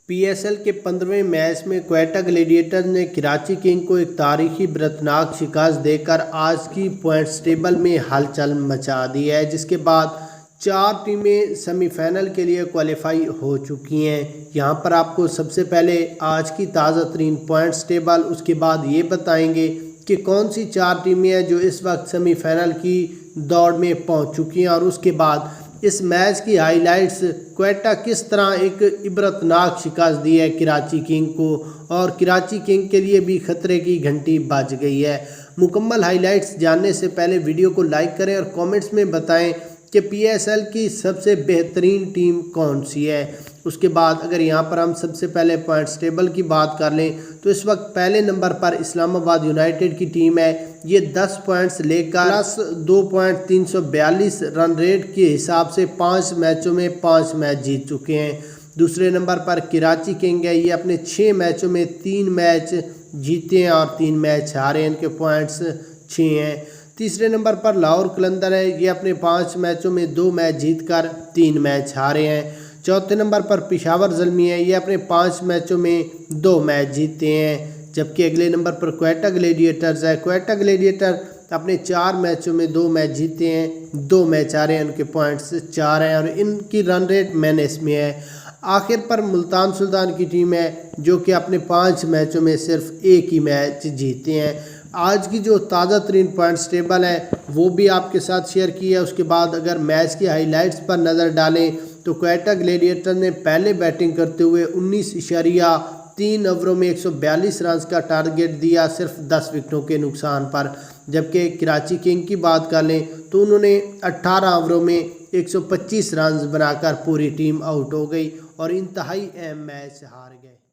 PSL के 15वें match में Quetta Gladiators ने कराची किंग को एक तारीखी बरतनाक शिकस्त देकर आज की पॉइंट्स टेबल में हलचल मचा दी है, जिसके बाद 4 टीमें सेमीफाइनल के लिए क्वालिफाई हो चुकी हैं। यहां पर आपको सबसे पहले आज की ताज़ा तरीन पॉइंट्स टेबल, उसके बाद ये बताएंगे कि कौन सी 4 टीमें हैं जो इस वक्त सेमीफाइनल की दौड़ में पहुंच चुकी हैं, और उसके बाद इस मैच की हाइलाइट्स क्वेटा किस तरह एक इबरतनाक शिकस्त दी है कराची किंग को, और कराची किंग के लिए भी खतरे की घंटी बज गई है। मुकम्मल हाइलाइट्स जानने से पहले वीडियो को लाइक करें और कमेंट्स में बताएं कि PSL की सबसे बेहतरीन टीम कौन सी है। उसके बाद अगर यहाँ पर हम सबसे पहले पॉइंट्स टेबल की बात कर लें तो इस वक्त पहले नंबर पर इस्लामाबाद यूनाइटेड की टीम है। ये 10 पॉइंट्स लेकर प्लस 2.342 रन रेट के हिसाब से 5 मैचों में 5 मैच जीत चुके हैं। दूसरे नंबर पर कराची किंग है। ये अपने 6 मैचों में 3 मैच जीते हैं और 3 मैच हारे हैं, इनके पॉइंट्स 6 हैं। तीसरे नंबर पर लाहौर कलंदर है। ये अपने 5 मैचों में 2 मैच जीतकर 3 मैच हारे हैं। चौथे नंबर पर पेशावर ज़ल्मी है। ये अपने 5 मैचों में 2 मैच जीते हैं। जबकि अगले नंबर पर क्वेटा ग्लैडिएटर्स है। क्वेटा ग्लैडिएटर अपने 4 मैचों में 2 मैच जीते हैं, 2 मैच हारे हैं, उनके पॉइंट्स 4 हैं और इनकी रन रेट माइनस में है। आखिर पर मुल्तान सुल्तान की टीम है जो कि अपने 5 मैचों में सिर्फ 1 ही मैच जीते हैं। आज की जो ताज़ा तरीन पॉइंट्स टेबल है वो भी आपके साथ शेयर की है। उसके बाद अगर मैच की हाइलाइट्स पर नज़र डालें तो क्वेटा ग्लैडिएटर ने पहले बैटिंग करते हुए 19.3 ओवरों में 142 रन का टारगेट दिया, सिर्फ 10 विकेटों के नुकसान पर। जबकि कराची किंग की बात कर लें तो उन्होंने 18 ओवरों में 125 रन बनाकर पूरी टीम आउट हो गई और इंतहाई अहम मैच हार गए।